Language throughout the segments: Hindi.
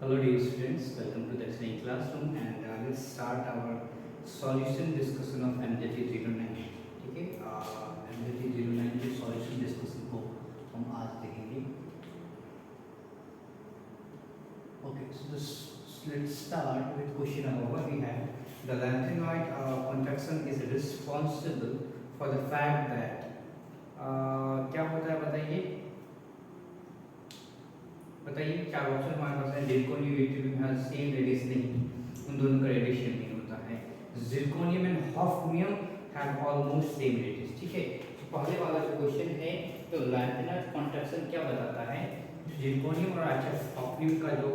Hello dear students, welcome to the Disney classroom and let's start our solution discussion of MJT09. ठीक है, MJT09 के solution discussion को हम आज देखेंगे. Okay, so let's start with question number one. We have the lanthanoid contraction is responsible for the fact that क्या होता है बताइए चार ऑप्शन हमारे पास है. जिरकोनियम यूटेरियम हैज सेम रेडियस नहीं, उन दोनों का रेडिएशन नहीं होता है. Zirconium and hafnium have almost same radius. ठीक है, तो पहले वाला जो क्वेश्चन है तो लैंथेनाइड कॉन्ट्रैक्शन क्या बताता है. जिरकोनियम और हॉफनियम का जो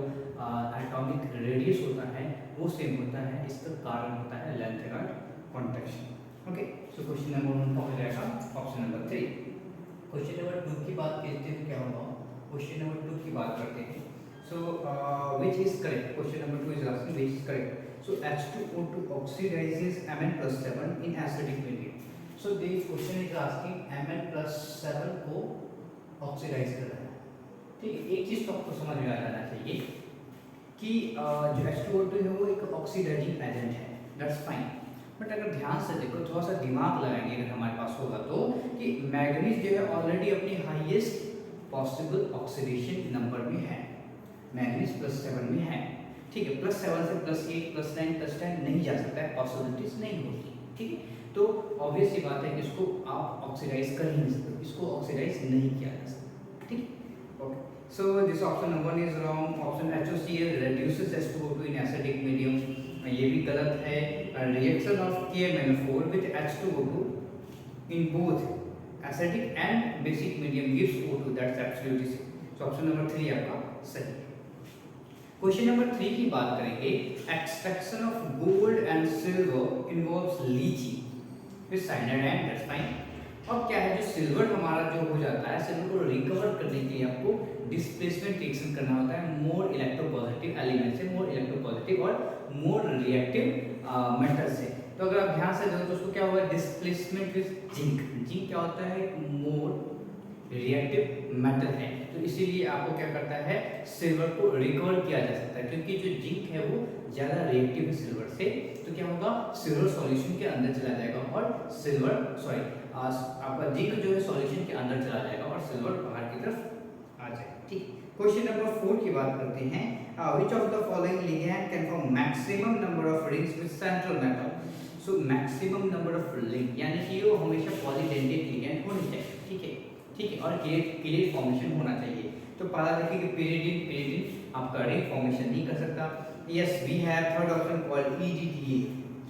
एटॉमिक रेडियस होता है वो सेम होता है, इसका कारण होता है लैंथेनाइड कॉन्ट्रैक्शन. ओके, सो क्वेश्चन नंबर 1 हो जाएगा. Option number 3. क्वेश्चन नंबर 2 की बात करते हैं क्या होगा. क्वेश्चन नंबर 2 की बात करते हैं. So which is correct. Question number 2 is asking which is correct. So H2O2 oxidizes Mn+7 in acidic medium. So this question is asking Mn+7 को ऑक्सीडाइज कर रहा है. ठीक है, एक चीज तो आपको समझ में आ जाना चाहिए कि जो H2O2 है वो एक ऑक्सीडाइजिंग एजेंट है. दैट्स फाइन, बट अगर ध्यान से देखो, थोड़ा सा दिमाग लगाएंगे अगर हमारे पास होगा तो, कि मैग्नीज जो है ऑलरेडी अपनी हाईएस्ट पॉसिबल ऑक्सीडेशन नंबर में है. मैग्नीज +7 में है. ठीक है, +7 से +8 +9 +10 नहीं जा सकता है, पॉसिबिलिटीज नहीं होती. ठीक है, तो ऑब्वियस सी बात है कि इसको आप ऑक्सीडाइज कर ही नहीं सकते, इसको ऑक्सीडाइज नहीं किया जा सकता. ठीक है, okay. So this option number 1 is wrong. Option HOCl reduces H2O2 in acidic medium, ये भी गलत है. Reaction of KMnO4 with H2O2 in both acidic and basic medium gives O2. That's absolutely same. So option number 3 आपका सही है. क्वेश्चन नंबर 3 की बात करेंगे. Extraction of gold and silver involves leaching with cyanide and that's fine. अब क्या है, जो सिल्वर हमारा जो हो जाता है, सिल्वर को रिकवर करने के लिए आपको डिस्प्लेसमेंट रिएक्शन करना होता है मोर इलेक्ट्रोपॉजिटिव एलिमेंट से, मोर इलेक्ट्रोपॉजिटिव और मोर रिएक्टिव मेटल से. तो अगर आप ध्यान से देखो तो उसको क्या होगा, डिस्प्लेसमेंट विद जिंक. जिंक क्या होता है, मोर रिएक्टिव मेटल है, तो इसीलिए आपको क्या करता है, सिल्वर को रिकवर किया जा सकता है, क्योंकि जो जिंक है वो ज़्यादा रिएक्टिव है सिल्वर से. तो क्या होगा, सिल्वर सॉल्यूशन के अंदर चला जाएगा और सिल्वर आपका जिंक जो है सॉल्यूशन के अंदर चला जाएगा और सिल्वर बाहर की तरफ आ जाएगा. ठीक. क्वेश्चन नंबर 4 की बात करते हैं. Which of the following ligand can form maximum number of rings with central metal. So maximum number of link यानी कि वो हमेशा पॉलीडेंटेट लिगैंड होनी चाहिए. ठीक है, ठीक है, और क्लियर फॉर्मेशन होना चाहिए. तो पहला देखिए कि पेरिडिन आपका रिंग फॉर्मेशन नहीं कर सकता. Yes, we have third option called EDTA.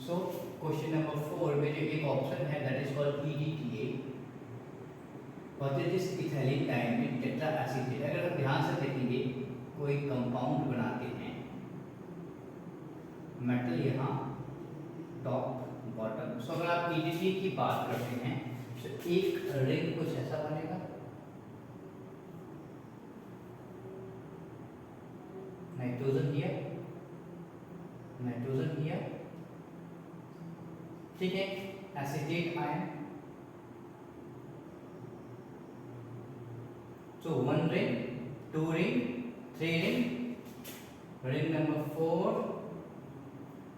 So question number 4 में जो एक ऑप्शन है that is called EDTA. What is this, ethylene diamine tetra acetate. अगर आप ध्यान से देखेंगे, कोई कंपाउंड बनाते हैं, मेटल यहाँ टॉप बॉटम. सो अगर आप EDTA की बात करते हैं तो एक रिंग कुछ ऐसा बनेगा, नाइट्रोजन हियर, नाइट्रोजन हियर. ठीक है, acetate ion. So 1 ring, 2 ring, 3 ring, ring number 4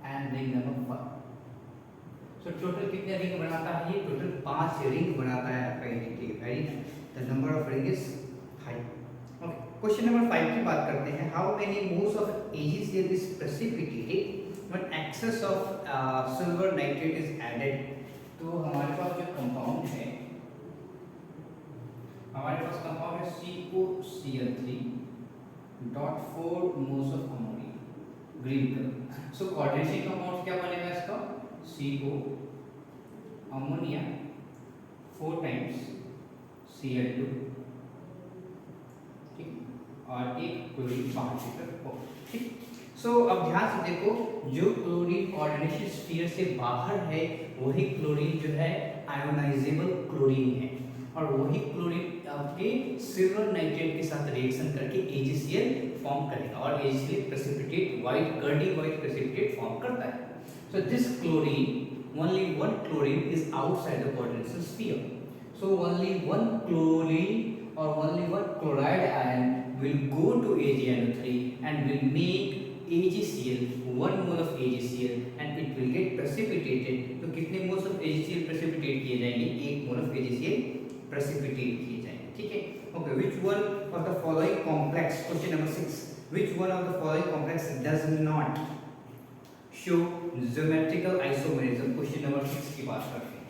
and ring number 5. So total कितने रिंग बनाता है ये, टोटल 5 रिंग बनाता है आपका EDTA. Very nice, the number of ring is high. Okay, question number 5 की बात करते हैं. How many moles of AgCl is precipitated when excess of silver nitrate is added. तो हमारे पास जो कंपाउंड है, हमारे पास कंपाउंड है COCl3.4 moles of ammonia, green colour. So coordination compound क्या बनेगा इसका, CO अमोनिया 4 टाइम्स Cl2. ठीक, और एक क्लोरीन बाहर की तरफ हो. ठीक. सो अब ध्यान से देखो, जो क्लोरीन कोऑर्डिनेशन स्फीयर से बाहर है वही क्लोरीन जो है आयोनाइजेबल क्लोरीन है, और वही क्लोरीन आपके सिल्वर नाइट्रेट के साथ रिएक्शन करके AgCl फॉर्म करेगा और AgCl precipitate white curdy white precipitate form करता है. So this chlorine, only one chlorine is outside the coordination sphere. So only one chlorine or only one chloride ion will go to AgNO3 and will make AgCl, 1 mole of AgCl and it will get precipitated. तो कितने moles of AgCl precipitate किए जाएंगे? 1 mole of AgCl precipitate किए जाएंगे, ठीक है? Okay, which one of the following complex, question number 6, which one of the following complex does not show geometrical isomerism? Question number 6 की बात करते हैं।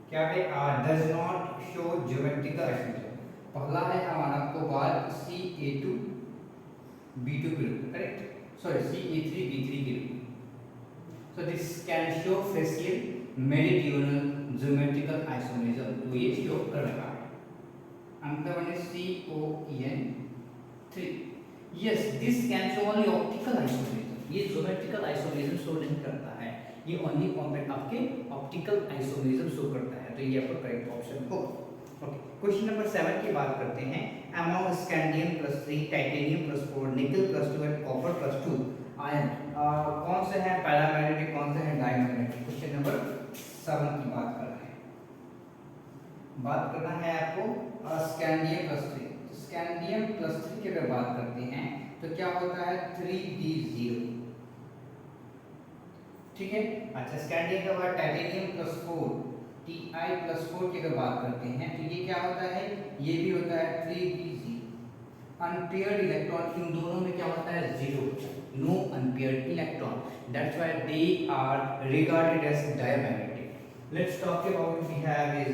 क्या है? does not show geometrical isomerism। पहला है हमारा कोबाल्ट Ca2 B2 के रूप में, करेक्ट? सॉरी, Ca3 B3 के रूप में। So this can show facial meridional geometrical isomerism, तो ये शो कर रहा है। Answer one is COEN3। Yes, this can show only optical isomerism, ये geometrical isomerism शो नहीं करता है, ये ओनली कॉम्पैक्ट आपके ऑप्टिकल आइसोमेरिज्म शो करता है, तो ये आपका करेक्ट ऑप्शन होगा। ओके, क्वेश्चन नंबर 7 की बात करते हैं। अमंग स्कैंडियम +3, टाइटेनियम +4, निकल +2 एंड कॉपर +2 आयन कौन से हैं पैरामैग्नेटिक, कौन से हैं डायमैग्नेटिक? क्वेश्चन नंबर 7 की बात कर रहे हैं। बात करना है आपको स्कैंडियम +3। स्कैंडियम +3 की अगर बात करते हैं तो क्या होता है? 3D0, ठीक है। अच्छा, स्कैंडियम के बाद टाइटेनियम +4, Ti+4 की अगर बात करते हैं तो ये क्या होता है? ये भी होता है 3D0। अनपेयर्ड इलेक्ट्रॉन इन दोनों में क्या होता है? 0, no unpaired electron, that's why they are regarded as diamagnetic. Let's talk about we have is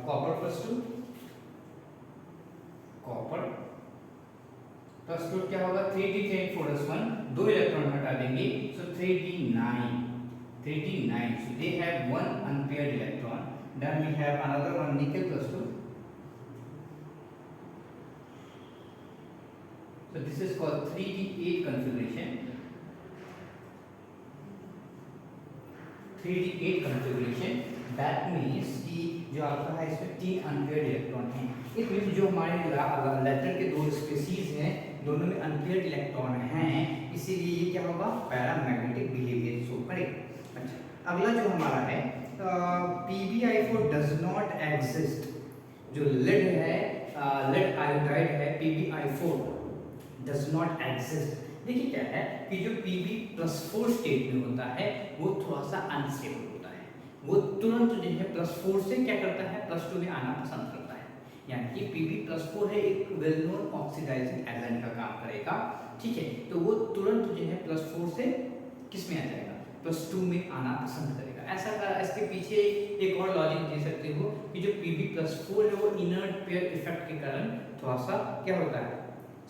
copper +2, copper +2 क्या होगा? 3D10 दो इलेक्ट्रॉन हटा देंगे, सो 3D9, so they have one unpaired electron. Then we have another one, nickel +2, so this is called 3D8 configuration, 3D8 configuration, that means कि जो आपका है इसमें 3 अनपेयर्ड इलेक्ट्रॉन हैं। इट मींस जो हमारे लेटर के दो स्पीशीज हैं दोनों में अनपेयर्ड इलेक्ट्रॉन हैं, इसीलिए ये क्या होगा? पैरामैग्नेटिक बिहेवियर शो करेगा। अच्छा, अगला जो हमारा है PbI4 डज नॉट एग्जिस्ट। जो लेड है, लेड आयोडाइड है, PbI4 डज नॉट एग्जिस्ट। देखिए क्या है कि जो Pb+4 स्टेट में होता है वो थोड़ा सा अनस्टेबल होता है, वो तुरंत जो है +4 से क्या करता है? +2 में आना पसंद करता है, यानी कि Pb+4 है एक वेल नोन ऑक्सीडाइजिंग एजेंट का काम करेगा, ठीक है। तो वो तुरंत जो है +4 से किस में आ जाएगा? +2 में आना पसंद करेगा। ऐसा इसके पीछे एक और लॉजिक दे सकते हो कि जो Pb+4 है वो इनर्ट पेयर इफेक्ट के कारण थोड़ा सा क्या होता है?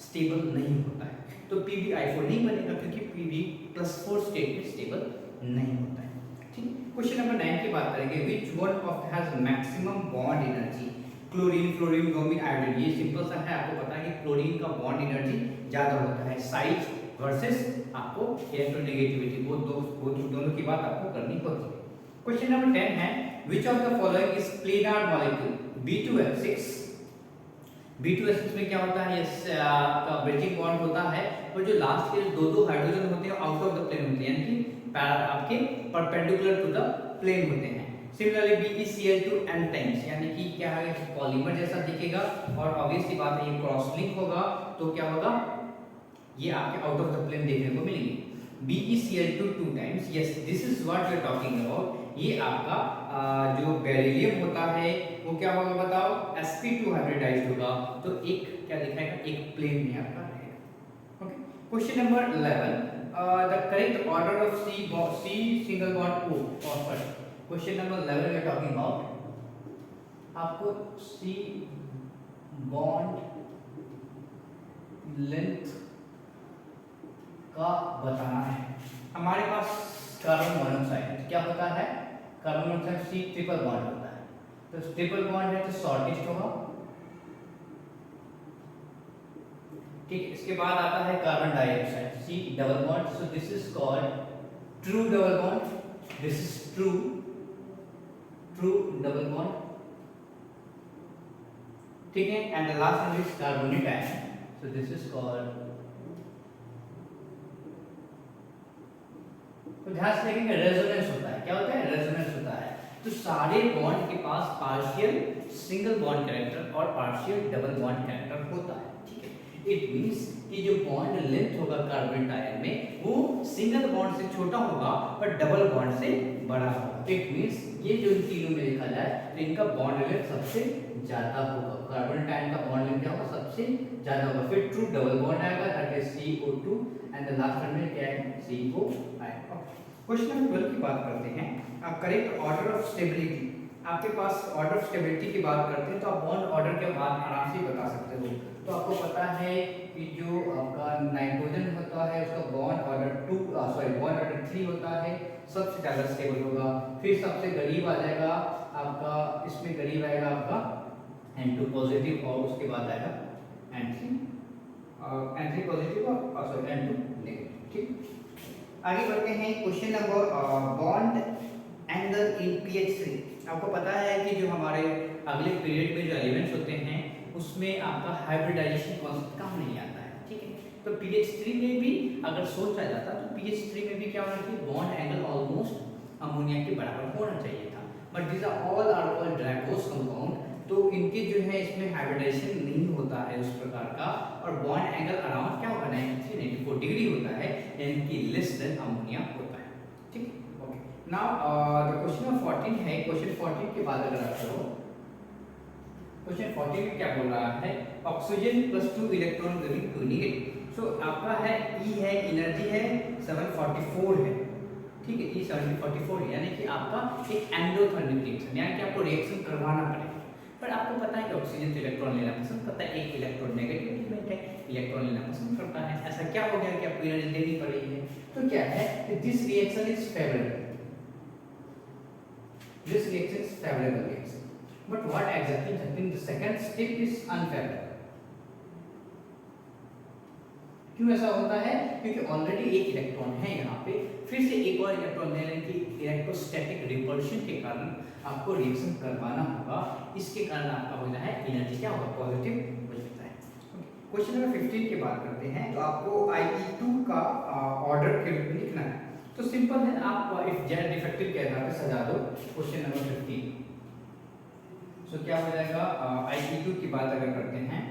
स्टेबल नहीं होता है, तो PbI4 नहीं बनेगा क्योंकि Pb+4 स्टेट में स्टेबल नहीं होता है, ठीक। क्वेश्चन नंबर 9 की बात करेंगे। Which one of has maximum bond energy? Chlorine, fluorine, bromine, iodine. ये सिंपल सा है, आपको पता है कि क्लोरीन का बॉन्ड एनर्जी ज्यादा होता है, साइज वर्सेस आपको इलेक्ट्रोनेगेटिविटी, वो दोनों की बात आपको करनी होती है। क्वेश्चन नंबर 10 है which of the following is planar molecule? B2H6। B2H6 में क्या होता है? ये आपका ब्रेकिंग बॉन्ड होता है और जो लास्ट के दो हाइड्रोजन होते हैं आउट ऑफ द प्लेन होते हैं, यानी कि आपके परपेंडिकुलर टू द प्लेन होते हैं। सिमिलरली BeCl2 n टाइम्स, यानी कि क्या है? पॉलीमर जैसा दिखेगा और ऑब्वियस सी बात है ये क्रॉस लिंक होगा, तो क्या होगा? ये आपके आउट ऑफ द प्लेन देखने को मिलेंगे। BeCl2 2 times, yes this is what we are talking about. ये आपका जो बेरिलियम होता है वो क्या होगा बताओ? sp2 हाइब्रिडाइज्ड होगा, तो एक क्या दिखाएगा? एक प्लेन में आपका रहेगा। Okay, question number 11 the correct order of C single bond O phosphate. Question number 11 we are talking about आपको C बॉन्ड लेंथ का बताना है। हमारे पास कार्बन मोनोऑक्साइड क्या होता है? Carbon monoxide C triple bond होता है, तो ट्रिपल बॉन्ड है तो शॉर्टेस्ट होगा, ठीक। इसके बाद आता है carbon dioxide C double bond, so this is called true double bond, this is true double bond, ठीक है। And the last one is carbonate ion, so this is called. तो ध्यान से देखेंगे रेजोनेंस होता है, क्या होता है? रेजोनेंस होता है। तो सारे बॉन्ड के पास पार्शियल सिंगल बॉन्ड कैरेक्टर और पार्शियल डबल बॉन्ड कैरेक्टर होता है, ठीक है। इट मींस कि जो बॉन्ड लेंथ होगा कार्बन आयन में वो सिंगल बॉन्ड से छोटा होगा पर डबल बॉन्ड से बड़ा होगा। इट मींस ये जो इन तीनों में देखा जाए तो इनका बॉन्ड लेंथ सबसे ज्यादा होगा, कार्बन आयन का बॉन्ड लेंथ क्या होगा, सबसे ज्यादा होगा। फिर ट्रू डबल बॉन्ड आएगा that is CO2 and the last one में क्या है, CO आएगा। क्वेश्चन नंबर 12 की बात करते हैं। Correct order of stability. आपके पास ऑर्डर ऑफ स्टेबिलिटी की बात करते हैं तो आप बॉन्ड ऑर्डर के बाद आराम से बता सकते हो। तो आपको पता है कि जो आपका नाइट्रोजन होता है उसका बॉन्ड ऑर्डर बॉन्ड ऑर्डर 3 होता है, सबसे ज्यादा स्टेबल होगा। फिर सबसे करीब आ जाएगा आपका, इसमें करीब आएगा आपका N2 पॉजिटिव और उसके बाद आएगा N3 पॉजिटिव और N2 नेगेटिव, ठीक। आगे बढ़ते हैं question number bond angle in pH3। आपको पता है कि जो हमारे अगले पीरियड में जो एलिमेंट्स होते हैं उसमें आपका हाइब्रिडाइजेशन कॉन्सेप्ट काम नहीं आता है, ठीक है। तो pH3 में भी अगर सोचा जाता तो pH3 में भी क्या होना चाहिए, बॉन्ड एंगल ऑलमोस्ट अमोनिया के बराबर होना चाहिए था, but this are all Drago's compound, तो इनके जो है इसमें हाइब्रिडाइजेशन नहीं होता है उस प्रकार का, और बॉन्ड एंगल अराउंड क्या होगा 93-94 डिग्री होता है, यानी कि लेस देन अमोनिया होता है, ठीक है। Okay, now the question number 14 है। क्वेश्चन 14 के बाद अगर आप करो, क्वेश्चन 14 में क्या बोल रहा है, ऑक्सीजन +2 इलेक्ट्रॉन गिविंग 2 नेगेटिव। सो आपका है E है, एनर्जी है 744 है, ठीक है। E 744 है, यानी कि आपका एक एंडोथर्मिक रिएक्शन, यानी कि आपको रिएक्शन करवाना पड़ेगा। पर आपको पता है कि ऑक्सीजन तो इलेक्ट्रॉन लेना पसंद करता है, एक इलेक्ट्रॉन नेगेटिव एलिमेंट है, इलेक्ट्रॉन लेना पसंद करता है। ऐसा क्या हो गया कि आपको एनर्जी देनी पड़ रही है, तो क्या है कि this reaction is favourable, this reaction is favourable reaction, but what exactly happens, the second step is unfavourable. क्यों ऐसा होता है, क्योंकि ऑलरेडी एक इलेक्ट्रॉन है यहाँ पे, फिर से एक और इलेक्ट्रॉन लेने की इलेक्ट्रोस्टैटिक रिपल्शन के कारण आपको रिएक्शन करवाना होगा, इसके कारण आपका हो जाए एनर्जी क्या होगा, पॉजिटिव हो जाता है। क्वेश्चन नंबर 15 की बात करते हैं। तो आपको IE2 का ऑर्डर के रूप में लिखना है, तो सिंपल है, आप इफ जेड डिफेक्टिव के आधार पर सजा दो क्वेश्चन नंबर 15। सो क्या हो जाएगा, IE2 की बात अगर करते हैं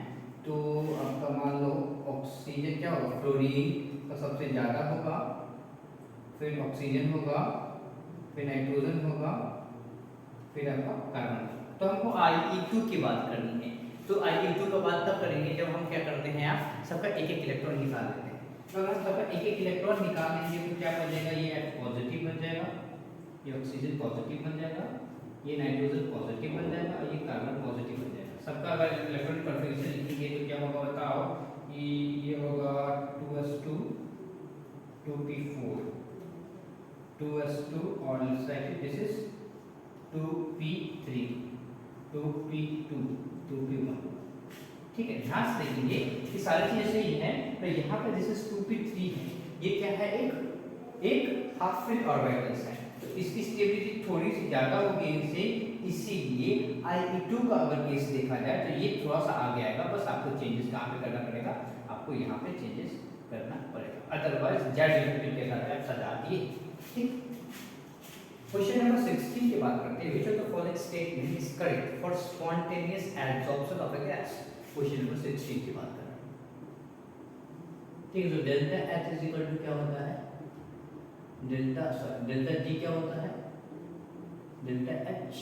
तो आपका मान लो ऑक्सीजन क्या होगा, फ्लोरीन का सबसे ज़्यादा होगा, फिर ऑक्सीजन होगा, फिर नाइट्रोजन होगा, फिर आपका कार्बन। तो हमको IE2 की बात करनी है, तो IE2 का बात तब करेंगे जब हम क्या करते हैं, आप सबका एक एक इलेक्ट्रॉन निकाल लेते हैं। तो अगर सबका एक एक इलेक्ट्रॉन निकालेंगे तो क्या बनेगा, ये H पॉजिटिव बन जाएगा, ये ऑक्सीजन पॉजिटिव बन जाएगा, ये नाइट्रोजन पॉजिटिव बन जाएगा और ये कार्बन पॉजिटिव बन जाएगा। सबका अगर इलेक्ट्रॉनिक कॉन्फ़िगरेशन लिखेंगे तो क्या होगा बताओ, कि ये होगा 2s2 2p4 2s2 और this is 2p3 2p2 2p1, ठीक है। ध्यान से देखेंगे कि सारी चीजें सही है, तो यहाँ पे दिस इज 2p3 है, ये क्या है, एक हाफ फिल ऑर्बिटल्स है, तो इसकी स्टेबिलिटी थोड़ी सी ज्यादा होगी इनसे, इसीलिए IE2 का अगर केस देखा जाए तो ये थोड़ा सा आगे आएगा, बस आपको चेंजेस कहाँ पे करना पड़ेगा, आपको यहाँ पे चेंजेस करना पड़ेगा, अदरवाइज जेड डिफेक्टिव के साथ आप सजा दिए, ठीक। क्वेश्चन नंबर 16 की बात करते हैं, which of the following statement is correct for spontaneous absorption of a gas. Question number 16 की बात करें, ठीक है। तो delta H is equal to क्या होता है, डेल्टा G क्या होता है, delta H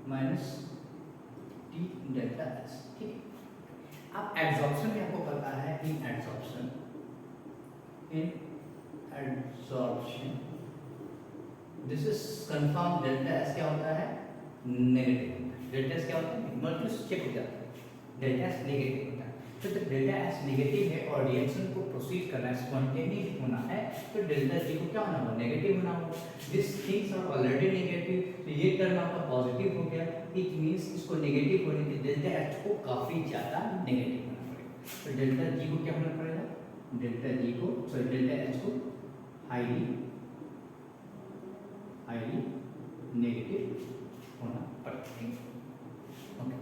minus T delta S, ठीक है। अब एब्जॉर्प्शन में आपको पता है, in absorption this is confirm, delta S क्या होता है, नेगेटिव, डेल्टा S क्या होता है, मल्टीप्ल चेक हो जाता है, डेल्टा S नेगेटिव होता है। तो जब डेल्टा S नेगेटिव है और रिएक्शन को प्रोसीड करना है, स्पॉन्टेनियस होना है, तो डेल्टा G को क्या होना होगा, नेगेटिव होना होगा। This things are already negative, तो ये टर्म आपका पॉजिटिव हो गया, इट मींस इसको नेगेटिव होने के डेल्टा H को काफी ज्यादा नेगेटिव होना पड़ेगा। तो डेल्टा G को क्या होना पड़ेगा, डेल्टा H को हाईली नेगेटिव होना पड़ेगा। Okay,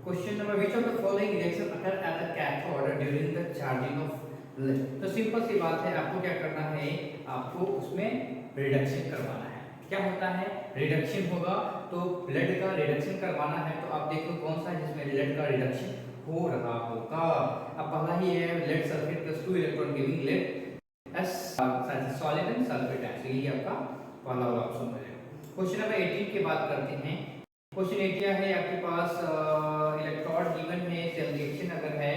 question number, which of the following reaction occur at the cathode during the charging of lead. तो सिंपल सी बात है, आपको क्या करना है, आपको उसमें रिडक्शन करवाना है। क्या होता है, रिडक्शन होगा। तो ब्लड का रिडक्शन करवाना है तो आप देखो कौन सा है जिसमें ब्लड का रिडक्शन हो रहा होगा। अब पहला ही है lead sulphate plus 2 electron giving lead S solid and sulphate है, तो ये आपका पहला वाला ऑप्शन हो जाएगा। क्वेश्चन नंबर 18 की बात करते हैं। क्वेश्चन 18 है आपके पास इलेक्ट्रॉन गिवन है, सेल रिएक्शन अगर है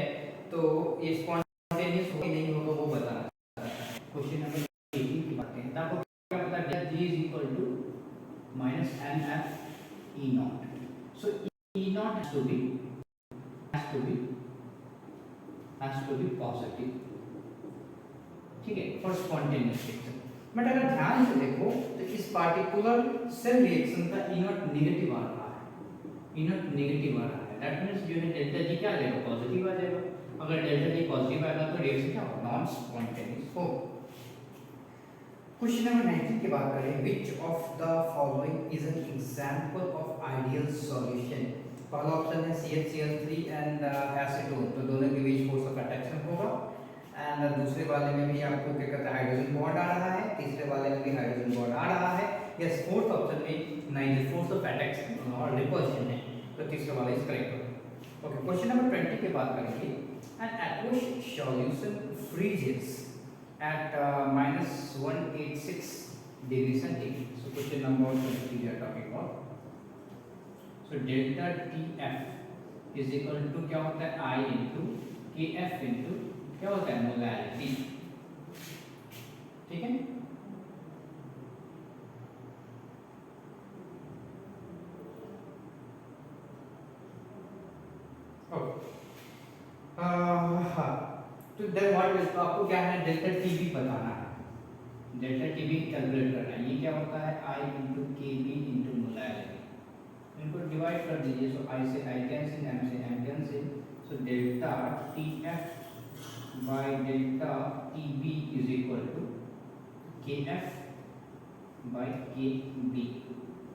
तो ये स्पॉन्टेनियस हो नहीं होगा वो बताना चाहता है। क्वेश्चन नंबर 18 की बात करें तो आपको क्या पता है, G is equal to minus NF E naught. So E naught has to be positive, ठीक है, फॉर स्पॉन्टेनियस रिएक्शन। बट अगर ध्यान से देखो तो इस पार्टिकुलर सेल रिएक्शन का E naught नेगेटिव आ रहा है, E naught नेगेटिव आ रहा है। दैट मींस जो है डेल्टा G क्या आ जाएगा, पॉजिटिव आ जाएगा। अगर डेल्टा G पॉजिटिव आएगा तो रिएक्शन क्या होगा, नॉन स्पॉन्टेनियस हो। क्वेश्चन नंबर 19 की बात करें, which of the following is an example of ideal solution। पहला ऑप्शन है CH3 एंड एसीटोन, तो दोनों के बीच फोर्स ऑफ अट्रैक्शन होगा। एंड दूसरे वाले में भी आपको क्या कहता है, हाइड्रोजन बॉन्ड आ रहा है, तीसरे वाले में भी हाइड्रोजन बॉन्ड आ रहा है। यस, फोर्थ ऑप्शन में नाइदर फोर्स ऑफ अट्रैक्शन और रिपल्शन है, तो तीसरे वाला इज करेक्ट होगा। ओके, क्वेश्चन नंबर 20 की बात करेंगे। An aqueous solution freezes at minus 186 degree centigrade. So question number 20 we are talking about. So delta TF is equal to क्या होता है, I into KF into क्या होता है, मोलैरिटी, ठीक है। हाँ, तो देन व्हाट इज, तो आपको क्या है, डेल्टा टीबी बताना है, डेल्टा टीबी कैलकुलेट करना है। ये क्या होता है, I into KB into molarity, इनको डिवाइड कर दीजिए। सो I से I कैंसिल, M से M cancel, so delta TF by delta TB is equal to KF by KB।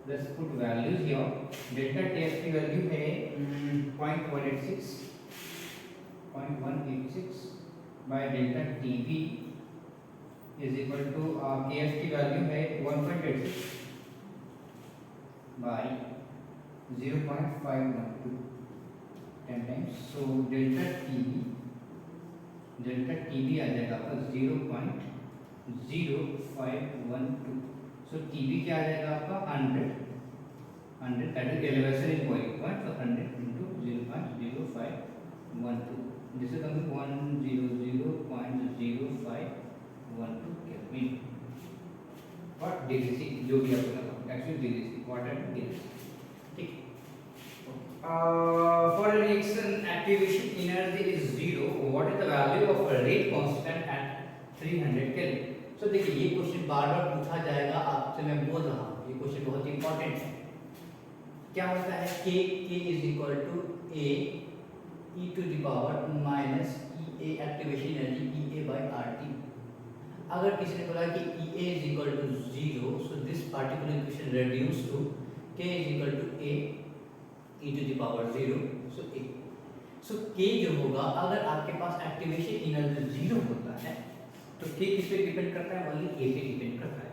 Let's put values here. Delta TF की वैल्यू है 0.186 by delta TB is equal to KF की वैल्यू है 1.86 by 0.512 10 times. So delta TB आ जाएगा आपका 0.0512। सो TB क्या आ जाएगा आपका 100 that is elevation in boiling point, so 100 into 0.0512, this is coming 100.0512 kelvin what degree C, जो भी आपको लगा actually degree C, what at degree, ठीक। For a reaction activation energy is 0, what is the value of a rate constant at 300 Kelvin। सो देखिए ये क्वेश्चन बार बार पूछा जाएगा आपसे, मैं बोल रहा हूँ ये क्वेश्चन बहुत इंपॉर्टेंट है। क्या होता है, k is equal to a e to the power minus EA activation energy EA by RT। अगर किसी ने बोला कि EA is equal to 0, so this particular equation reduced to k is equal to a e to the power 0, so a। so k जो होगा, अगर आपके पास एक्टिवेशन एनर्जी 0 होता है तो k किस पे डिपेंड करता है, ओनली a पे डिपेंड करता है,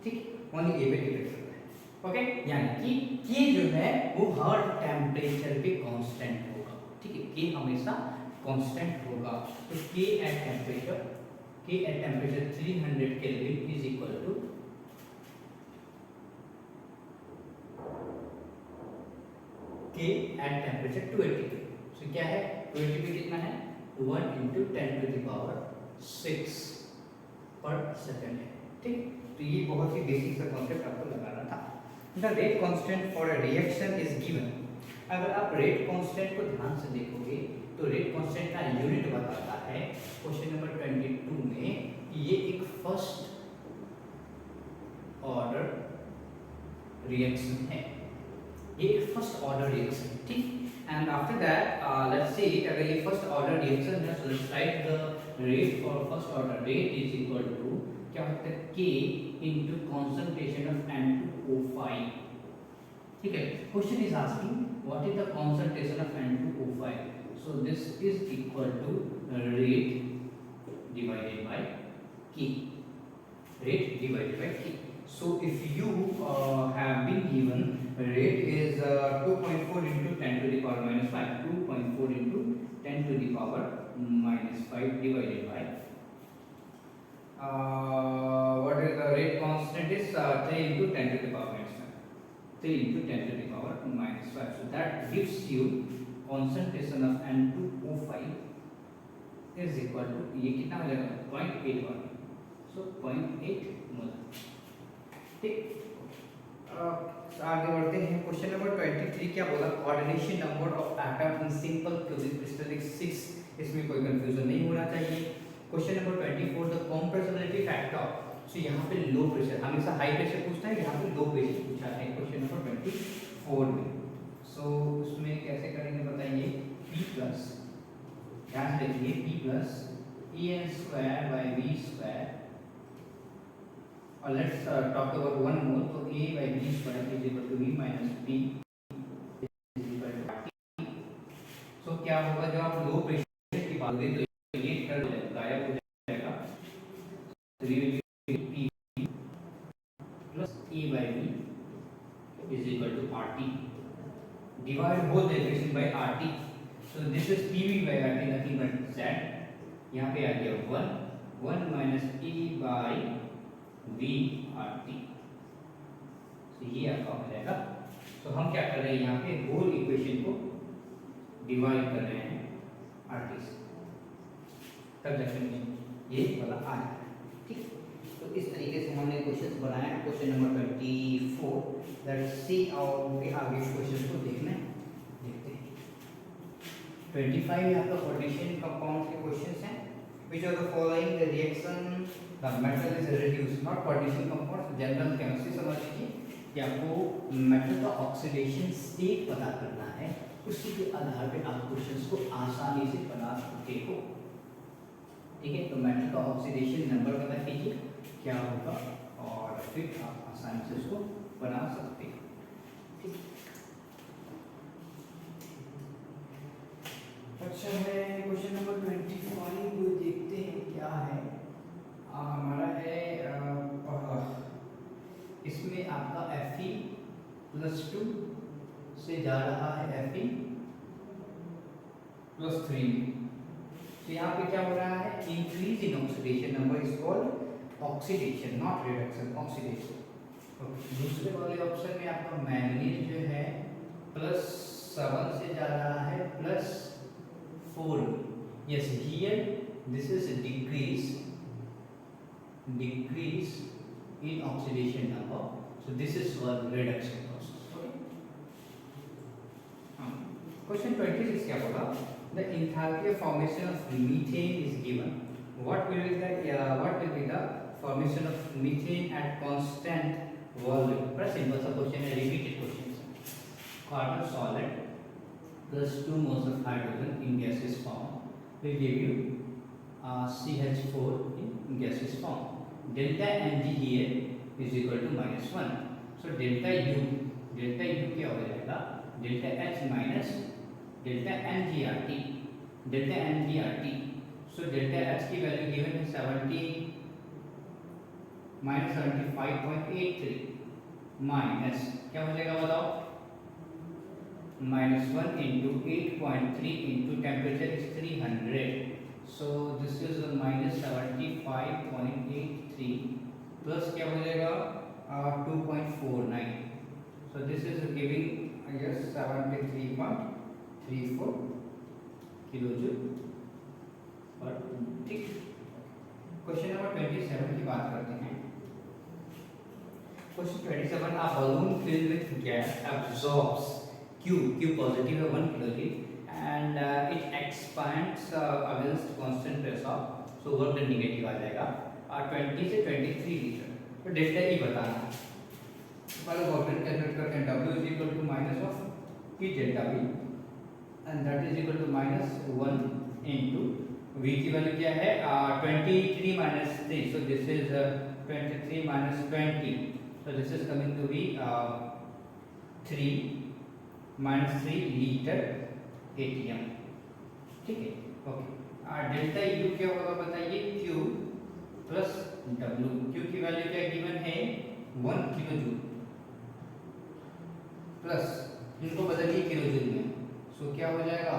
ठीक, ओनली a पे डिपेंड करता है। ओके, यानी कि k जो है वो हर टेम्परेचर पे कांस्टेंट होगा, ठीक है, k हमेशा कांस्टेंट होगा। तो k at temperature 300 kelvin is equal to k at temperature 280। So क्या है, 280 पे कितना है, 1 into 10 to the power 6 पर सेकंड है, ठीक। तो ये बहुत ही बेसिक सा कॉन्सेप्ट आपको लगाना था। The rate constant for a reaction is given. अगर आप रेट कांस्टेंट को ध्यान से देखोगे तो रेट कांस्टेंट का यूनिट बताता है क्वेश्चन नंबर 22 में, ये एक फर्स्ट ऑर्डर रिएक्शन है, ये एक फर्स्ट ऑर्डर रिएक्शन, ठीक। And after that let's see, अगर ये फर्स्ट ऑर्डर रिएक्शन है so let's write the rate for first order. Rate is equal to क्या होता है, k into concentration of N2O5, ठीक है। Question is asking what is the concentration of N2O5, so this is equal to rate divided by k, rate divided by k। So if you have been given rate is 2.4 into 10 to the power minus 5, 2.4 into 10 to the power minus 5 divided by what is the rate constant is 3 into 10 to the power minus 5, 3 into 10 to the power minus 5. So that gives you concentration of N2O5 is equal to ये कितना हो जाएगा 0.81, so 0.8 मोल। ठीक, आगे बढ़ते हैं। क्वेश्चन नंबर 23 क्या बोला, coordination number of atom in simple cubic crystallic 6, इसमें कोई कंफ्यूजन नहीं होना चाहिए। Question number 24 the compressibility factor, so यहाँ पे लो प्रेशर, हमेशा हाई प्रेशर पूछता है, यहाँ पे लो प्रेशर पूछा है क्वेश्चन नंबर 24 में। सो उसमें कैसे करेंगे बताइए, P प्लस, ध्यान से देखिए, P plus En² by V², और लेट्स टॉक अबाउट 1 मोल, तो A by V² is equal to V minus P is equal to T। सो क्या होगा, जब आप लो प्रेशर की बात करें तो ये टर्म गायब हो जाएगा, तो ये will be P plus A by V is equal to RT, divide both the equation by RT, so this is PV by RT, nothing but Z, यहाँ पे आ गया 1 minus A by V RT, तो ये आपका हो जाएगा। तो हम क्या कर रहे हैं, यहाँ पे होल इक्वेशन को डिवाइड कर रहे हैं RT से, तब जाकर ये वाला आ जाएगा। ठीक, तो इस तरीके से हमने क्वेश्चन बनाया। क्वेश्चन नंबर 24, लेट्स सी और आगे क्वेश्चन को देखते हैं। 25 आपका कोऑर्डिनेशन कंपाउंड के क्वेश्चंस हैं। Which of the following the reaction the metal is reduced, not coordination compounds, general chemistry समझ लीजिए कि आपको मेटल का ऑक्सीडेशन स्टेट पता करना है, उसी के आधार पे आप क्वेश्चंस को आसानी से बना सकते हो। ठीक है, तो मेटल का ऑक्सीडेशन नंबर पता कीजिए क्या होगा और फिर आप आसानी से उसको बना सकते हैं। ठीक, अच्छा है। क्वेश्चन नंबर 25 को देखते हैं क्या है, हमारा है इसमें आपका Fe+2 से जा रहा है Fe+3, तो यहाँ पे क्या हो रहा है, increase in oxidation number is called oxidation, not reduction, oxidation. दूसरे वाले ऑप्शन में आपका मैंगनीज जो है +7 से जा रहा है +4। Yes, here this is a decrease in oxidation number, so this is called reduction process. Okay. Question 26 क्या बोला, the enthalpy of formation of methane is given. What will be the formation of methane at constant volume? Very simple सा question है, repeated questions. Carbon solid plus 2 moles of hydrogen in gaseous form will give you CH4 in gaseous form. Delta Mg here is equal to -1. So delta U क्या हो जाएगा, delta H minus delta MgRT, delta MgRT. So delta H की वैल्यू गिवन है 70 minus 75.83 माइनस क्या हो जाएगा बताओ, -1 into 8.3 into temperature is 300, so this is -75.83 plus क्या हो जाएगा 2.49, so this is giving I guess 73.34 kilojoule पर। ठीक, क्वेश्चन नंबर 27 की बात करते हैं। Question 27, a balloon filled with gas absorbs Q positive है 1 kilojule and it expands against constant pressure, so work done negative आ जाएगा 20 से 23 लीटर। तो डेल्टा ई बताना है, पहले वर्क डन कैलकुलेट करते हैं। W is equal to minus of P delta V and that is equal to -1 into V की वैल्यू क्या है 23 minus 3, so this is 23 minus 20, so this is coming to be 3 -3 litre ATM। ठीक है, ओके। डेल्टा यू क्या होगा बताइए, Q प्लस W। Q की वैल्यू क्या गिवन है 1 किलो जूल प्लस इनको बदलिए किलो जूल में, सो क्या हो जाएगा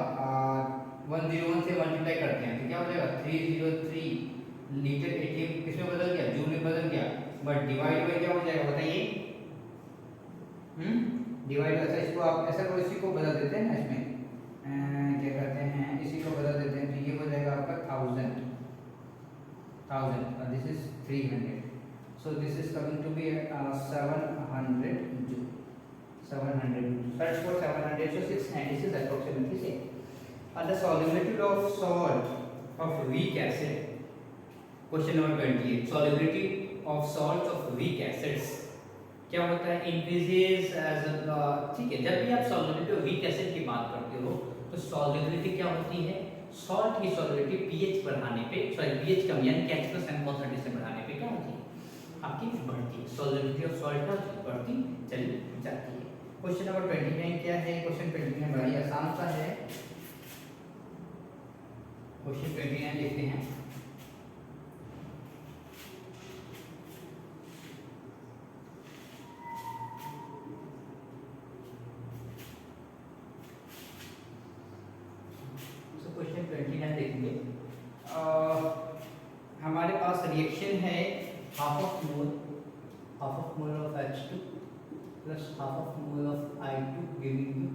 101 से मल्टीप्लाई करते हैं तो क्या हो जाएगा 303 लीटर एटीएम किसमें बदल गया, जूल में बदल गया, बट डिवाइड बाय क्या हो जाएगा बताइए, डिवाइड, अच्छा इसको आप ऐसा करो, इसी को बदल देते हैं ना, इसमें क्या करते हैं, इसी को बदल देते हैं तो ये हो जाएगा आपका 1000 this is 300, so this is coming to be 700 joule, 700 joule, search for 700, so 690 is approximately same. And the solubility of salt of weak acid, question number 28, solubility of salts of weak acids क्या होता है, इंक्रीजेज एज, ठीक है, जब भी आप सॉल्युबिलिटी ऑफ वीक एसिड की बात करते हो तो सॉल्युबिलिटी क्या होती है, सॉल्ट की सॉल्युबिलिटी पीएच बढ़ाने पे, सॉरी पीएच कम यानी कि H+N+30 से बढ़ाने पे क्या होती है आपकी बढ़ती है, सॉल्युबिलिटी ऑफ सॉल्ट का बढ़ती चली जाती है। क्वेश्चन नंबर 29 क्या है, क्वेश्चन 29 बड़ी आसान सा है, क्वेश्चन 29 देखते हैं। क्वेश्चन 29 देखेंगे, हमारे पास रिएक्शन है half of mole of H2 plus half of mole of I2 giving you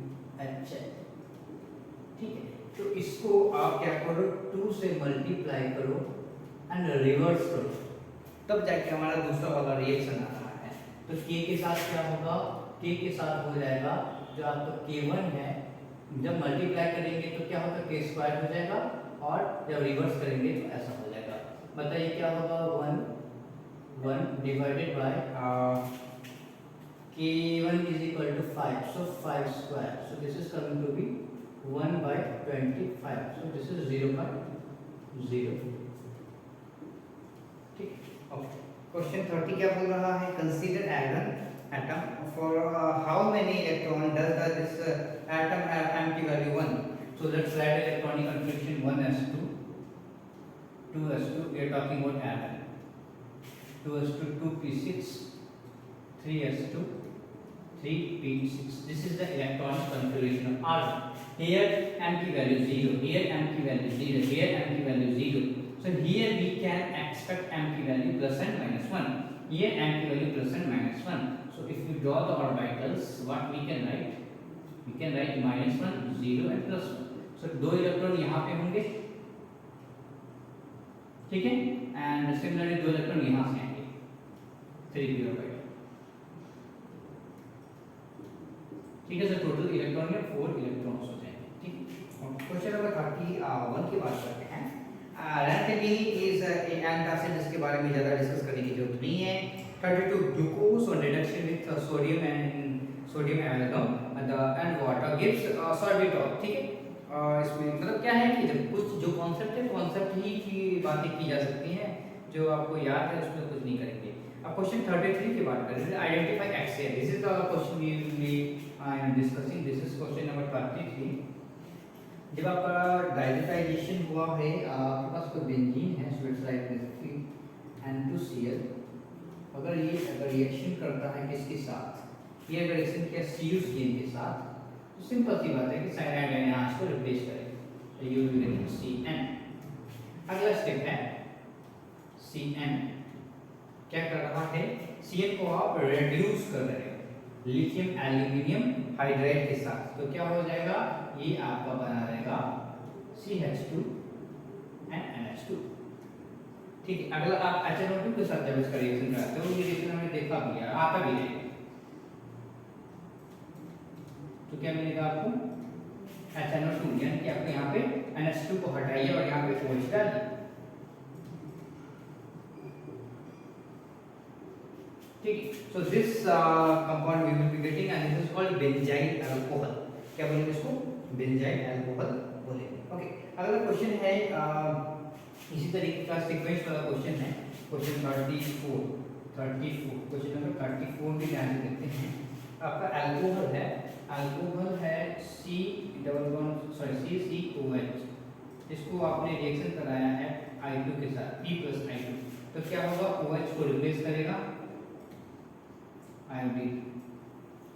HF, ठीक है, तो इसको आप क्या करो 2 से मल्टीप्लाई करो एंड रिवर्स करो, तब जाके हमारा दूसरा वाला रिएक्शन आ रहा है। तो K के साथ क्या होगा, K के साथ हो जाएगा जो आपका K1 है, जब मल्टीप्लाई करेंगे तो क्या होगा K स्क्वायर हो जाएगा, और जब रिवर्स करेंगे तो ऐसा हो जाएगा, बताइए क्या होगा 1 divided by K1 is equal to 5, so 5 square, so this is coming to be 1/25, so this is 0.0, ठीक, ओके। क्वेश्चन 30 क्या बोल रहा है, consider iron atom for how many electron does this atom have empty value 1, so let's write electronic configuration 1s2 2s2, we are talking about atom, 2s2 2p6 3s2 3p6, this is the electronic configuration of argon. Here empty value 0, here empty value 0, here empty value 0, so here we can expect empty value plus and minus 1, here empty value plus and minus 1, so if you draw the orbitals what we can write, -1 0 and +1, so दो इलेक्ट्रॉन यहाँ पे होंगे, ठीक है, एंड सिमिलरली दो इलेक्ट्रॉन यहाँ से आएंगे 3p ऑर्बिटल, ठीक है, सर टोटल इलेक्ट्रॉन में 4 इलेक्ट्रॉन्स हो जाएंगे, ठीक। क्वेश्चन नंबर 31 की बात करते हैं, रैंथेनिन इज एन एसिड, जिसके बारे में ज़्यादा डिस्कस करने की जरूरत नहीं है। 32 glucose on reduction with sodium एमालगम and water gives sorbitol, ठीक है, इसमें मतलब क्या है कि जब कुछ जो कॉन्सेप्ट है, कॉन्सेप्ट ही की बातें की जा सकती हैं, जो आपको याद है उसमें कुछ नहीं करेंगे। अब क्वेश्चन 33 की बात करें, identify excel, this is the question we will be discussing, this is question number 33। जब आपका डाइल्यूटाइजेशन हुआ है, आपके पास कोई बेंजीन है, सो इट्स लाइक N2Cl, अगर ये रिएक्शन करता है किसके साथ, ये अगर रिएक्शन किया CuCN के साथ, तो सिंपल सी बात है कि साइनाइड आयन को रिप्लेस करें, तो ये विल बी Cn। अगला स्टेप है Cn, क्या कर रहा है, Cn को आप रिड्यूस कर रहे हो लिथियम एल्यूमिनियम हाइड्राइड के साथ, तो क्या हो जाएगा, ये आपका बना रहेगा CH2 and NH2, ठीक है। अगला आप HNO2 के साथ जब इसका रिएक्शन कराते हो, ये रिएक्शन हमने देखा भी है, आता भी है, तो क्या मिलेगा आपको HNO2, यानी कि आपको यहाँ पे NH2 को हटाइए और यहाँ पे OH डालिए, ठीक है। So this compound we will be getting and this is called benzyl alcohol, क्या बोलेंगे इसको, बेंजाइल अल्कोहल बोलेंगे, ओके। अगला क्वेश्चन है इसी तरीके का सीक्वेंस वाला क्वेश्चन है, क्वेश्चन 34, क्वेश्चन नंबर 34 भी ध्यान से देखते हैं। आपका अल्कोहल है CCOH, इसको आपने रिएक्शन कराया है I2 के साथ, P+I2, तो क्या होगा, OH को रिप्लेस करेगा आयोडीन।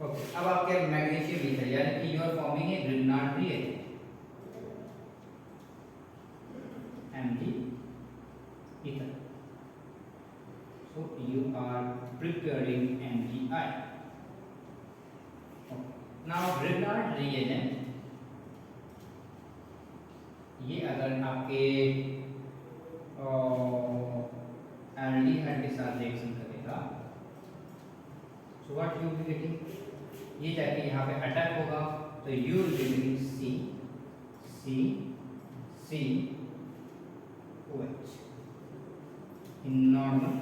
ओके, अब आपके मैग्नीशियम ईथर यानी कि you are forming a Grignard reagent Mg ether. So you are preparing MgI. Okay. Now Grignard reagent ये अगर आपके एल्डिहाइड के साथ रिएक्शन करेगा, so what you will be getting, ये जाके यहाँ पे अटैक होगा तो you will be getting COH in normal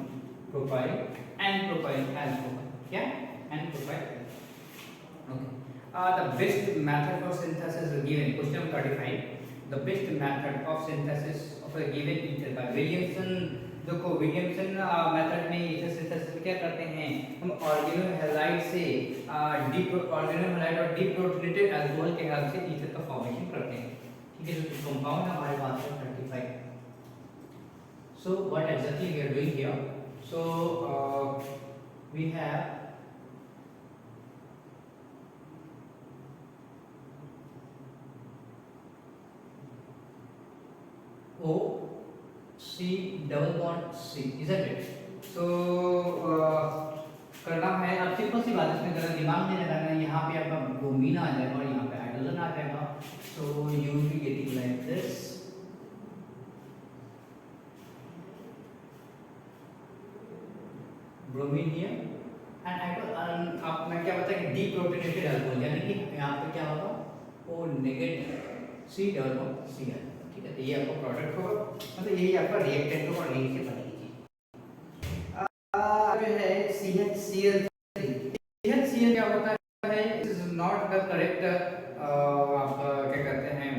propyl and propyl alcohol. क्या? And propyl. Okay. The best method for synthesis is given. Question 35. The best method of synthesis of a given ether by Williamson. देखो विलियमसन मेथड में ether synthesis क्या करते हैं, हम ऑर्गेनोहैलाइड से ऑर्गेनोहैलाइड और डीप्रोटोनेटेड अल्कोहल के हेल्प से ether का फॉर्मेशन करते हैं। ठीक है, जो कंपाउंड हमारे पास है 35। So what exactly we are doing here? So we have O C double bond C, isn't it? So करना है, अब सिंपल सी बात इसमें करना, दिमाग में लगाना है, यहाँ पे आपका ब्रोमीन आ जाएगा और यहाँ पे हाइड्रोजन आ जाएगा। So you will be getting like this. Bromine here and आप मैं क्या बताया कि डीप्रोटोनेटेड अल्कोहल यानी कि यहाँ पे क्या होगा, O negative C double bond Cl। ठीक है, तो ये आपका प्रोडक्ट होगा, मतलब यही आपका रिएक्टेंट होगा और यही से बनेगी चीज। जो है CHCl3, CHCl क्या होता है, इज नॉट द करेक्ट आपका क्या कहते हैं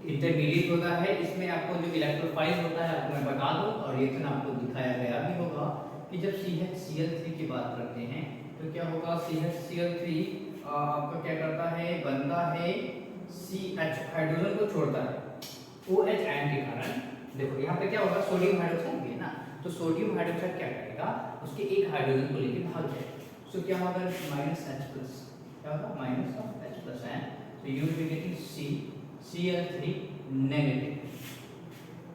इंटरमीडिएट होता है। इसमें आपको जो इलेक्ट्रोफाइल होता है आपको मैं बता दूं, और ये तो आपको दिखाया गया भी होगा कि जब CHCl3 की बात करते हैं तो क्या होगा, CHCl3 आपका क्या करता है, बनता है CH हाइड्रोजन को छोड़ता है OH आयन के कारण। देखो यहाँ पे क्या होगा, सोडियम हाइड्रोक्साइड है ना, तो सोडियम हाइड्रोक्साइड क्या करेगा, उसके एक हाइड्रोजन को लेकर भाग जाएगा। सो क्या होगा, -H+, क्या होगा -H+, and so you will be getting CCl3 negative.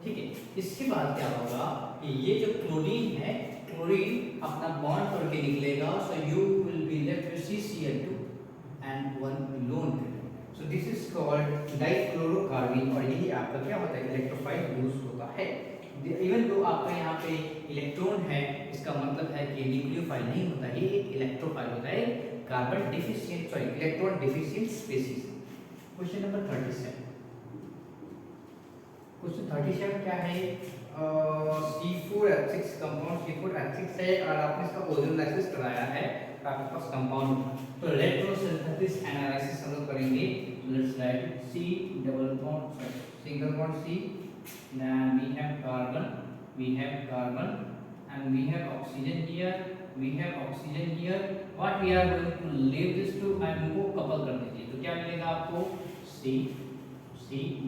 ठीक है, इसके बाद क्या होगा कि ये जो क्लोरीन है, क्लोरीन अपना बॉन्ड करके निकलेगा, so you will be left with CCl2 and one lone. So this is called dichlorocarbene, और यही आपका क्या होता है, इलेक्ट्रोफाइल यूज होता है। इवन तो आपका यहाँ पे इलेक्ट्रॉन है, इसका मतलब है कि न्यूक्लियोफाइल नहीं होता, ये एक इलेक्ट्रोफाइल होता है, carbon deficient electron deficient species. Question number 37। Question 37 क्या है, C4H6 कंपाउंड C4H6 है और आपने इसका ओजोनाइसिस कराया है, आपके पास कंपाउंड। तो इलेक्ट्रोसिंथेसिस एनालिसिस हम लोग करेंगे। Let's write C double bond single bond C, then we have carbon and we have oxygen here, what we are going to leave this to, and इनको कपल कर दीजिए तो क्या मिलेगा आपको, C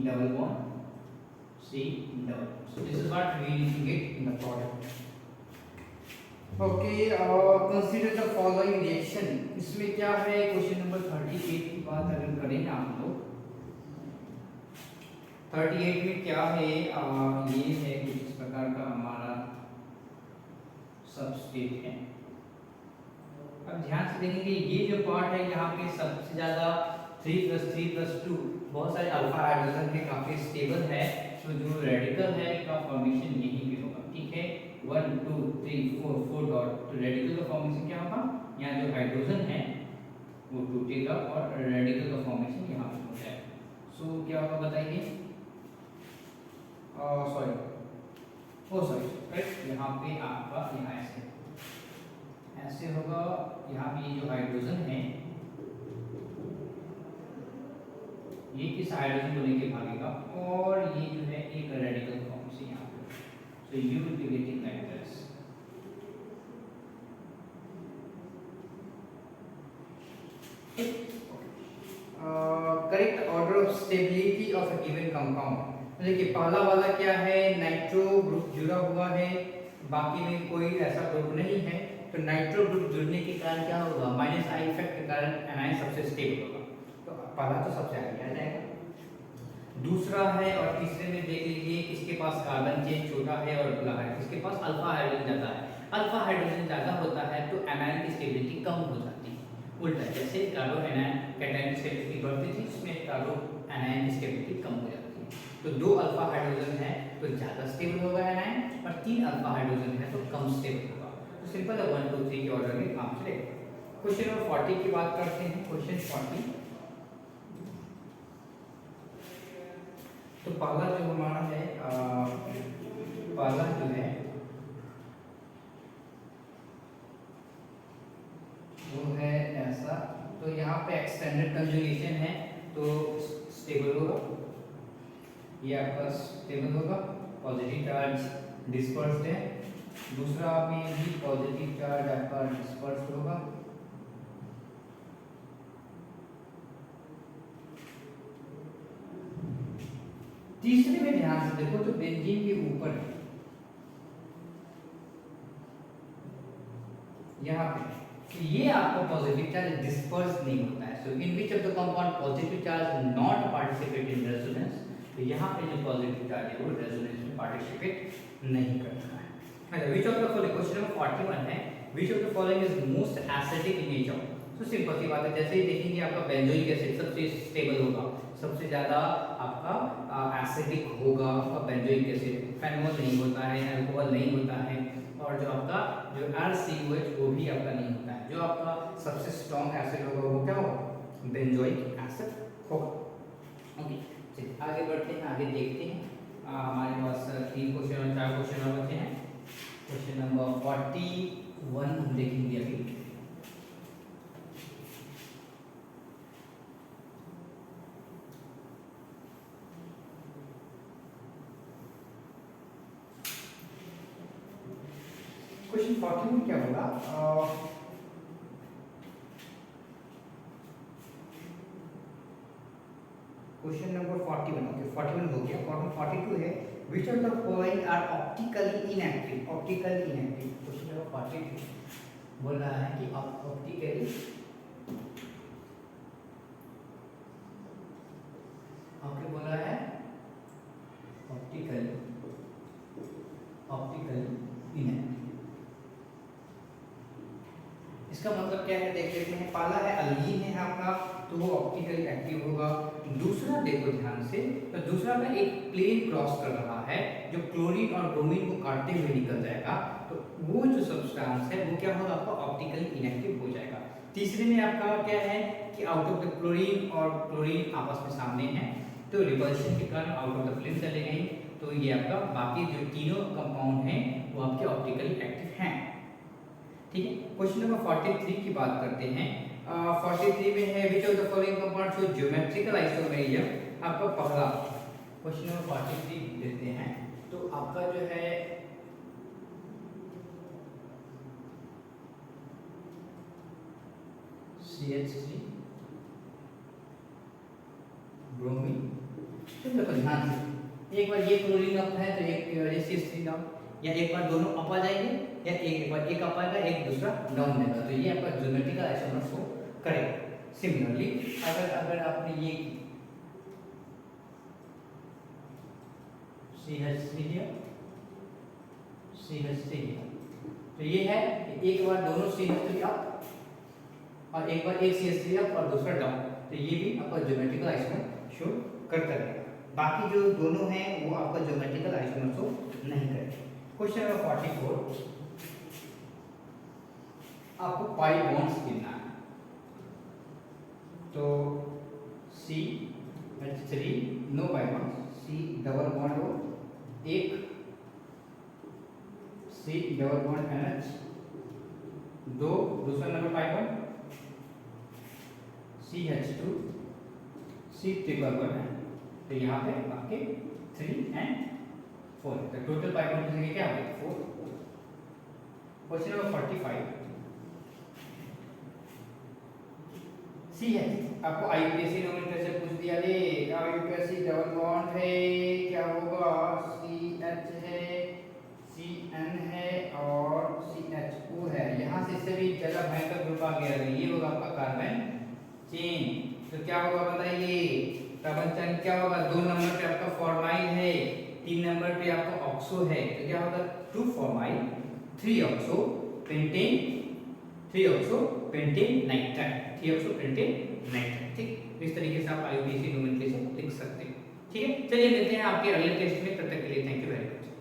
double bond C double। So this is what we need to get in the product. Okay, consider the following reaction। इसमें क्या है, क्वेश्चन नंबर 38 की बात अगर करें आप लोग, 38 में क्या है, ये है कुछ इस प्रकार का हमारा सबस्ट्रेट है। अब ध्यान से देखेंगे ये जो पार्ट है यहाँ पे सबसे ज्यादा 3+3+2 बहुत सारे अल्फा हाइड्रोजन है, काफी स्टेबल है, तो जो रेडिकल है का फॉर्मेशन यहीं पे होगा। ठीक है, 1 2 3 4 डॉट, तो रेडिकल का फॉर्मेशन क्या होगा, यहाँ जो हाइड्रोजन है वो टूटेगा और रेडिकल का फॉर्मेशन यहाँ पे हो जाएगा। सो क्या होगा बताइए, सॉरी राइट, यहाँ पे आपका यहाँ ऐसे होगा, यहाँ पे ये जो हाइड्रोजन है ये किस हाइड्रोजन को लेके भागेगा और ये जो है एक रेडिकल फॉर्म से यहाँ पे, सो you will be getting like this. Correct order of stability of a given compound, देखिए पहला वाला क्या है, नाइट्रो ग्रुप जुड़ा हुआ है, बाकी में कोई ऐसा ग्रुप नहीं है, तो नाइट्रो ग्रुप जुड़ने के कारण क्या होगा, माइनस आई इफेक्ट के कारण एनायन सबसे स्टेबल होगा। तो पहला तो सबसे आगे आ जाएगा। दूसरा है और तीसरे में देख लीजिए, इसके पास कार्बन चेन छोटा है और बड़ा है, इसके पास अल्फा हाइड्रोजन ज़्यादा है। अल्फा हाइड्रोजन ज़्यादा होता है तो एनायन की स्टेबिलिटी कम हो जाती है। उल्टा जैसे कार्बो एनायन कैटायन की स्टेबिलिटी बढ़ती थी, इसमें कार्बो एनायन की स्टेबिलिटी कम हो जाती है। तो 2 अल्फा हाइड्रोजन है तो ज़्यादा स्टेबल होगा एनायन, और 3 अल्फा हाइड्रोजन है तो कम स्टेबल होगा। तो सिंपल है, 1 2 3 के ऑर्डर में काम चलेगा। क्वेश्चन नंबर 40 की बात करते हैं। क्वेश्चन 40, तो पहला जो हमारा है पहला जो है वो है ऐसा। तो यहाँ पे एक्सटेंडेड कंजुगेशन है तो स्टेबल होगा, ये आपका स्टेबल होगा। पॉजिटिव चार्ज डिस्पर्स्ड है, दूसरा में भी पॉजिटिव चार्ज आपका डिस्पर्स्ड होगा। तीसरे में ध्यान से देखो तो बेंजीन के ऊपर है यहाँ पे, तो ये आपका पॉजिटिव चार्ज डिस्पर्स नहीं होता है। So in which of the compound positive charge not participate in resonance, तो यहाँ पे जो पॉजिटिव चार्ज है वो रेजोनेंस में पार्टिसिपेट नहीं करता है। अच्छा, विच of the following, question number 41 है, which of the following is most acidic in nature. तो सिंपल सी बात है, जैसे ही देखेंगे आपका बेंजोइक एसिड सबसे स्टेबल होगा, सबसे ज्यादा आपका एसिडिक होगा आपका बेंजोइक एसिड। फेनॉल नहीं होता है, अल्कोहल नहीं होता है, और जो आपका जो RCOH वो भी आपका नहीं होता है। जो आपका सबसे स्ट्रॉन्ग एसिड होगा वो क्या होगा, बेंजोइक एसिड होगा। ओके, चलिए आगे बढ़ते हैं, आगे देखते हैं। हमारे पास 3 क्वेश्चन और 4 क्वेश्चन और बचे हैं। क्वेश्चन नंबर 41 हम देखेंगे अभी। क्वेश्चन 41 क्या होगा, क्वेश्चन नंबर 41, ओके 41 हो गया। क्वेश्चन 42 है, which of the following are optically inactive. Optically inactive question number 42 बोल रहा है कि ऑप्टिकली आपके बोल रहा है ऑप्टिकली इनएक्टिव। इसका मतलब क्या है देख लेते हैं। पहला है अल्लीन है आपका, तो वो ऑप्टिकली एक्टिव होगा। दूसरा देखो ध्यान से, तो दूसरा में एक प्लेन क्रॉस कर रहा है जो क्लोरीन और ब्रोमीन को काटते हुए निकल जाएगा, तो वो जो सब्सटेंस है वो क्या होगा आपका ऑप्टिकली इनएक्टिव हो जाएगा। तीसरे में आपका क्या है कि आउट ऑफ द क्लोरीन और क्लोरीन आपस में सामने हैं, तो रिपल्शन के कारण आउट ऑफ द फ्लेम चले गए, तो ये आपका बाकी जो तीनों कंपाउंड हैं वो आपके ऑप्टिकली एक्टिव हैं। ठीक है, क्वेश्चन नंबर 43 की बात करते हैं। 43 में है, which of the following compound show geometrical isomerism. आपका पहला क्वेश्चन नंबर 43 देते हैं, तो आपका जो है CH3 ब्रोमीन। तो देखो ध्यान से, एक बार ये क्लोरीन अप है तो एक CH3 डाउन, या एक बार दोनों अप आ जाएंगे, या एक बार एक अप आएगा एक दूसरा डाउन देगा, तो ये आपका ज्योमेट्रिकल आइसोमर्स को करेगा। सिमिलरली अगर आपने ये CH3 लिया, CH3 लिया, तो ये है एक बार दोनों CH3 अप और एक बार एक CH3 अप और दूसरा डाउन, तो ये भी आपका ज्योमेट्रिकल आइसोमर शो करता रहेगा। बाकी जो दोनों हैं वो आपका ज्योमेट्रिकल आइसोमर शो नहीं करेंगे। क्वेश्चन नंबर 44, आपको पाई बॉन्ड्स गिनना है, तो CH3 no pi bonds, C double bond हो एक, C डबल बॉन्ड NH दो, दूसरा number pi bond CH2 C triple bond है, तो यहाँ पे आपके 3 and 4, तो टोटल पाई बॉन्ड की जगह क्या है 4। क्वेश्चन नंबर 45, CH आपको IUPAC नोमेनक्लेचर पूछ दिया, ले IUPAC डबल बॉन्ड है, क्या होगा CH है, CN है और CHO है। यहाँ से कार्बन चेन। तो क्या होगा बताइए, कार्बन चेन क्या होगा, 2 नंबर पे आपका फॉर्माइल है, 3 नंबर पे आपका ऑक्सो है, तो क्या होगा 2 formyl 3 oxo pentane 3 oxo pentane nitrite 3 oxo pentane nitrite. ठीक, इस तरीके से आप आईयूपीएसी नोमेनक्लेचर लिख सकते हैं। ठीक है, चलिए मिलते हैं आपके अगले टेस्ट में, तब तक के लिए थैंक यू वेरी मच।